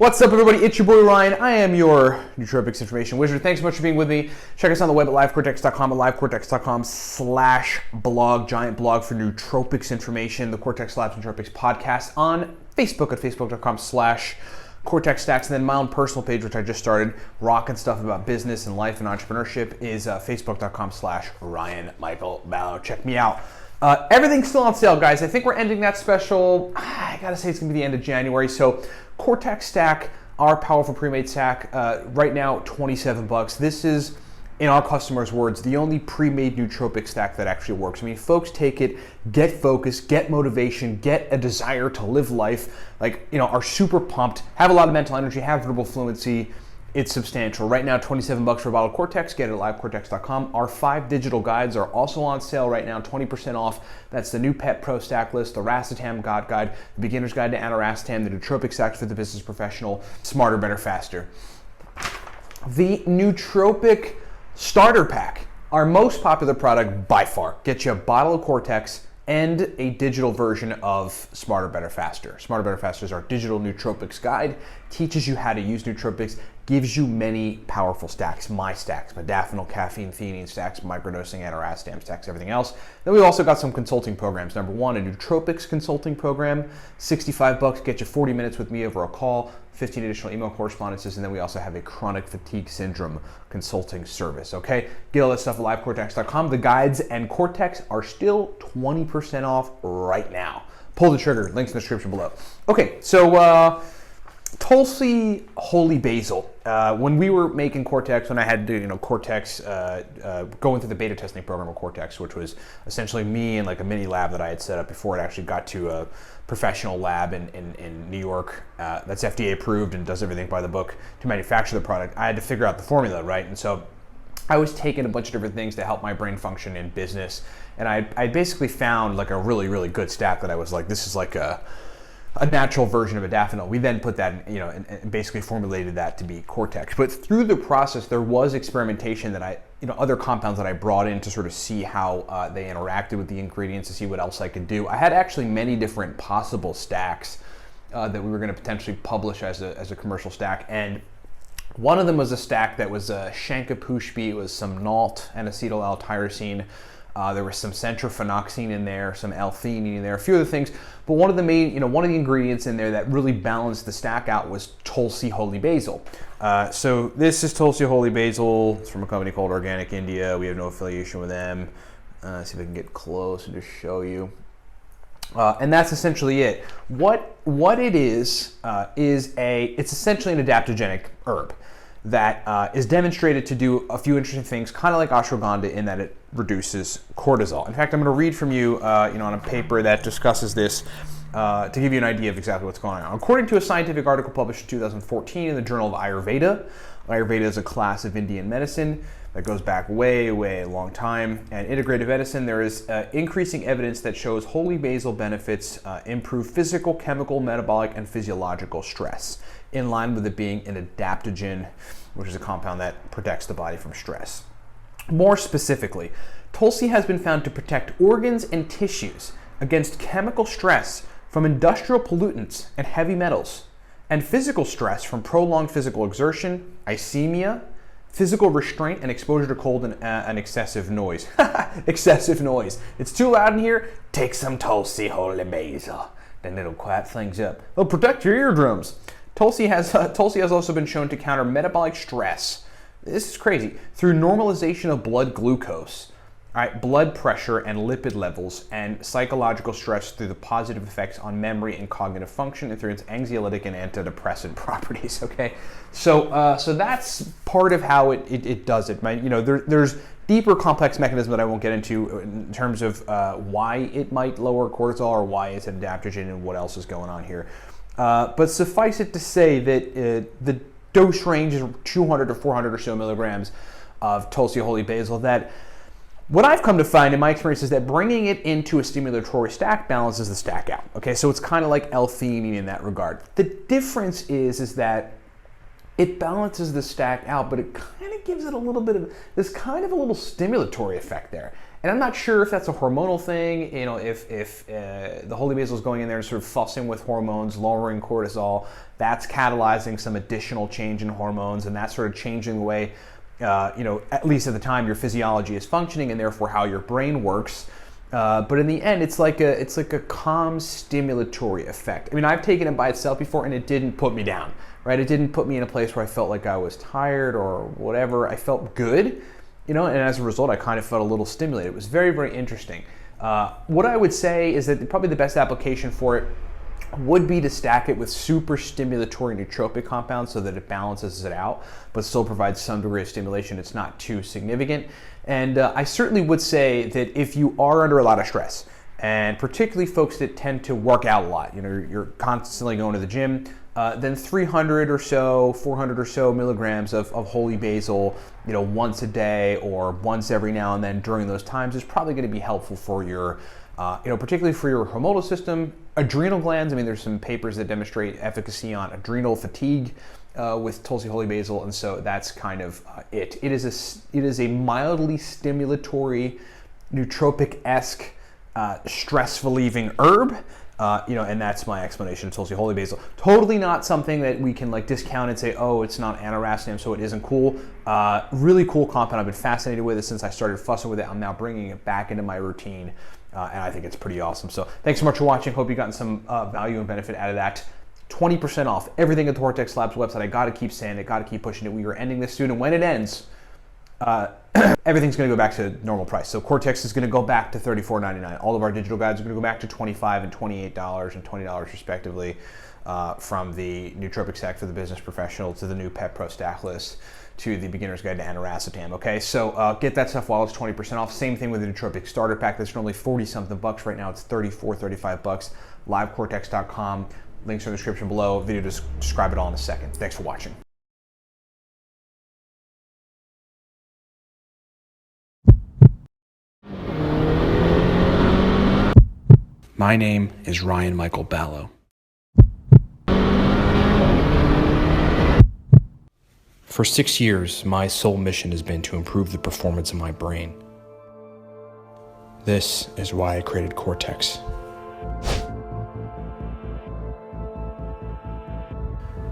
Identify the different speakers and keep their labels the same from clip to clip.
Speaker 1: What's up, everybody? It's your boy Ryan. I am your Nootropics information wizard. Thanks so much for being with me. Check us on the web at livecortex.com, at livecortex.com/blog, giant blog for nootropics information, the Cortex Labs Nootropics podcast on Facebook at facebook.com/cortexstacks, and then my own personal page, which I just started, rocking stuff about business and life and entrepreneurship, is facebook.com/Ryan Michael Ballo. Check me out. Everything's still on sale, guys. I think we're ending that special. I gotta say, it's gonna be the end of January. So Cortex Stack, our powerful pre-made stack, right now $27. This is, in our customers' words, the only pre-made nootropic stack that actually works. I mean, folks take it, get focus, get motivation, get a desire to live life, are super pumped, have a lot of mental energy, have verbal fluency. It's substantial. Right now, $27 for a bottle of Cortex. Get it at livecortex.com. Our 5 digital guides are also on sale right now, 20% off. That's the new Pet Pro Stack List, the Racetam God Guide, the Beginner's Guide to Aniracetam, the Nootropic Stacks for the Business Professional, Smarter, Better, Faster. The Nootropic Starter Pack, our most popular product by far. Get you a bottle of Cortex and a digital version of Smarter, Better, Faster. Smarter, Better, Faster is our digital nootropics guide, teaches you how to use nootropics, gives you many powerful stacks, my stacks, modafinil, caffeine, theanine stacks, microdosing, aniracetam stacks, everything else. Then we also got some consulting programs. Number one, a nootropics consulting program, $65, get you 40 minutes with me over a call, 15 additional email correspondences, and then we also have a chronic fatigue syndrome consulting service, okay? Get all that stuff at livecortex.com. The guides and Cortex are still 20% off right now. Pull the trigger, links in the description below. Okay, so TULSI Holy Basil. When we were making Cortex, when I had to, Cortex, going through the beta testing program of Cortex, which was essentially me and like a mini lab that I had set up before it actually got to a professional lab in New York that's FDA approved and does everything by the book to manufacture the product, I had to figure out the formula, right? And so I was taking a bunch of different things to help my brain function in business, and I basically found like a really, really good stack that I was like, this is like a natural version of modafinil. We then put that, and basically formulated that to be Cortex. But through the process, there was experimentation that other compounds that I brought in to sort of see how they interacted with the ingredients, to see what else I could do. I had actually many different possible stacks that we were going to potentially publish as a commercial stack, and one of them was a stack that was a Shankapushpi. It was some NALT and acetyl L-tyrosine. There was some centrophenoxine in there, some L-theanine in there, a few other things. But one of the main, one of the ingredients in there that really balanced the stack out was TULSI Holy Basil. So this is TULSI Holy Basil. It's from a company called Organic India. We have no affiliation with them. See if I can get close and just show you. And that's essentially it. What it is it's essentially an adaptogenic herb that is demonstrated to do a few interesting things, kind of like ashwagandha, in that it reduces cortisol. In fact, I'm going to read from you, on a paper that discusses this to give you an idea of exactly what's going on. According to a scientific article published in 2014 in the Journal of Ayurveda, Ayurveda is a class of Indian medicine that goes back way, way a long time. And integrative medicine, there is increasing evidence that shows holy basil benefits improve physical, chemical, metabolic, and physiological stress, in line with it being an adaptogen, which is a compound that protects the body from stress. More specifically, TULSI has been found to protect organs and tissues against chemical stress from industrial pollutants and heavy metals, and physical stress from prolonged physical exertion, ischemia, physical restraint, and exposure to cold and excessive noise. Excessive noise. It's too loud in here? Take some TULSI Holy Basil. Then it'll quiet things up. It'll protect your eardrums. TULSI has also been shown to counter metabolic stress. This is crazy. Through normalization of blood glucose, blood pressure and lipid levels, and psychological stress through the positive effects on memory and cognitive function, and through its anxiolytic and antidepressant properties. Okay, so that's part of how it does it. There's deeper complex mechanism that I won't get into in terms of why it might lower cortisol or why it's an adaptogen and what else is going on here. But suffice it to say that the dose range is 200 to 400 or so milligrams of TULSI Holy Basil. That what I've come to find in my experience is that bringing it into a stimulatory stack balances the stack out. Okay, so it's kind of like L-theanine in that regard. The difference is that it balances the stack out, but it kind of gives it a little bit of this kind of a little stimulatory effect there. And I'm not sure if that's a hormonal thing, if the holy basil is going in there and sort of fussing with hormones, lowering cortisol, that's catalyzing some additional change in hormones, and that's sort of changing the way, at least at the time, your physiology is functioning, and therefore how your brain works. But in the end, it's like a calm stimulatory effect. I mean, I've taken it by itself before, and it didn't put me down, right? It didn't put me in a place where I felt like I was tired or whatever. I felt good, and as a result, I kind of felt a little stimulated. It was very, very interesting. What I would say is that probably the best application for it would be to stack it with super stimulatory nootropic compounds so that it balances it out, but still provides some degree of stimulation. It's not too significant. And I certainly would say that if you are under a lot of stress, and particularly folks that tend to work out a lot, you're constantly going to the gym, then 300 or so, 400 or so milligrams of holy basil, once a day or once every now and then during those times is probably going to be helpful for your particularly for your hormonal system, adrenal glands. I mean, there's some papers that demonstrate efficacy on adrenal fatigue with Tulsi holy basil, and so that's kind of it. It is a mildly stimulatory, nootropic-esque, stress-relieving herb. And that's my explanation of Tulsi holy basil. Totally not something that we can discount and say, oh, it's not aniracetam, so it isn't cool. Really cool compound. I've been fascinated with it since I started fussing with it. I'm now bringing it back into my routine, and I think it's pretty awesome. So thanks so much for watching. Hope you've gotten some value and benefit out of that. 20% off everything at the Vortex Labs website. I got to keep saying it, got to keep pushing it. We are ending this soon, and when it ends, everything's going to go back to normal price. So Cortex is going to go back to $34.99. All of our digital guides are going to go back to $25 and $28 and $20 respectively, from the Nootropic Stack for the business professional to the new Pep Pro Stack List to the beginner's guide to aniracetam. Okay, so get that stuff while it's 20% off. Same thing with the Nootropic Starter Pack. That's normally 40-something bucks. Right now it's 34, 35 bucks. livecortex.com. Links are in the description below. Video to describe it all in a second. Thanks for watching. My name is Ryan Michael Ballo. For 6 years, my sole mission has been to improve the performance of my brain. This is why I created Cortex.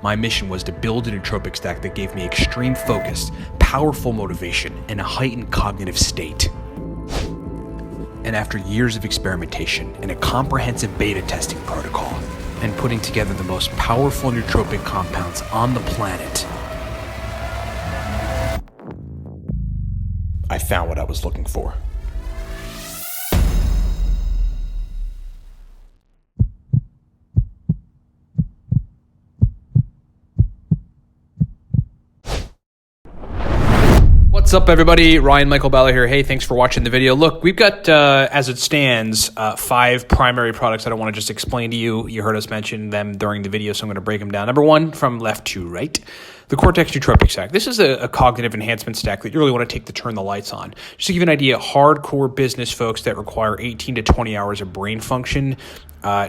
Speaker 1: My mission was to build a nootropic stack that gave me extreme focus, powerful motivation, and a heightened cognitive state. And after years of experimentation and a comprehensive beta testing protocol, and putting together the most powerful nootropic compounds on the planet, I found what I was looking for. What's up, everybody? Ryan Michael Ballo here. Hey, thanks for watching the video. Look, we've got, as it stands, 5 primary products that I want to just explain to you. You heard us mention them during the video, so I'm going to break them down. Number 1, from left to right, the Cortex Nootropic Stack. This is a cognitive enhancement stack that you really want to take to turn the lights on. Just to give you an idea, hardcore business folks that require 18 to 20 hours of brain function,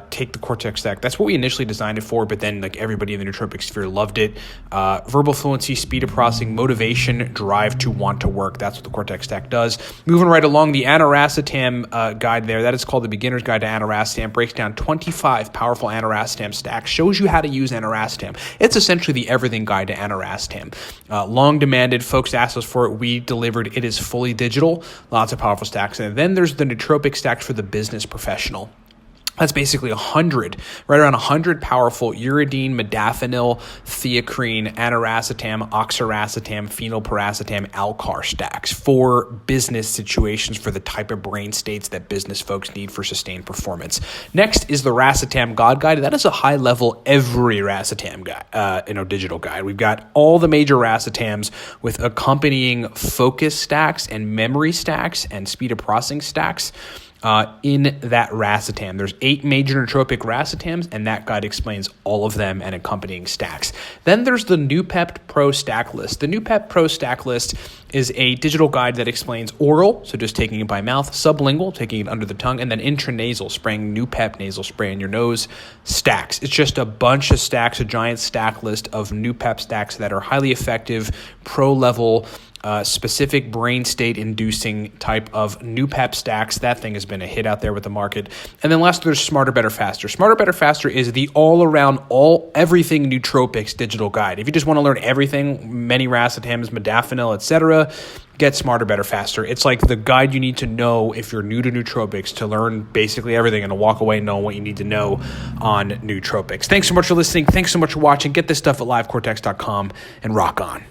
Speaker 1: take the Cortex Stack. That's what we initially designed it for, but then everybody in the nootropic sphere loved it. Verbal fluency, speed of processing, motivation, drive to want to work. That's what the Cortex Stack does. Moving right along, the aniracetam guide there, that is called the Beginner's Guide to Aniracetam, breaks down 25 powerful aniracetam stacks, shows you how to use aniracetam. It's essentially the everything guide to aniracetam. Long demanded, folks asked us for it. We delivered. It is fully digital, lots of powerful stacks. And then there's the Nootropic Stack for the business professional. That's basically 100, right around 100 powerful uridine, modafinil, theacrine, aniracetam, oxiracetam, phenylpiracetam, alcar stacks for business situations, for the type of brain states that business folks need for sustained performance. Next is the Racetam God Guide. That is a high-level every Racetam guide, digital guide. We've got all the major Racetams with accompanying focus stacks and memory stacks and speed of processing stacks. In that Racetam. There's 8 major nootropic Racetams, and that guide explains all of them and accompanying stacks. Then there's the Nootropics Pro Stack List. The Nootropics Pro Stack List is a digital guide that explains oral, so just taking it by mouth, sublingual, taking it under the tongue, and then intranasal, spraying Nootropic nasal spray in your nose, stacks. It's just a bunch of stacks, a giant stack list of Nootropic stacks that are highly effective, pro-level
Speaker 2: specific brain state inducing type of new pep stacks. That thing has been a hit out there with the market. And then lastly, there's Smarter, Better, Faster. Smarter, Better, Faster is the all-around, everything nootropics digital guide. If you just want to learn everything, many racetams, modafinil, etc., get Smarter, Better, Faster. It's like the guide you need to know if you're new to nootropics to learn basically everything and to walk away knowing what you need to know on nootropics. Thanks so much for listening. Thanks so much for watching. Get this stuff at livecortex.com and rock on.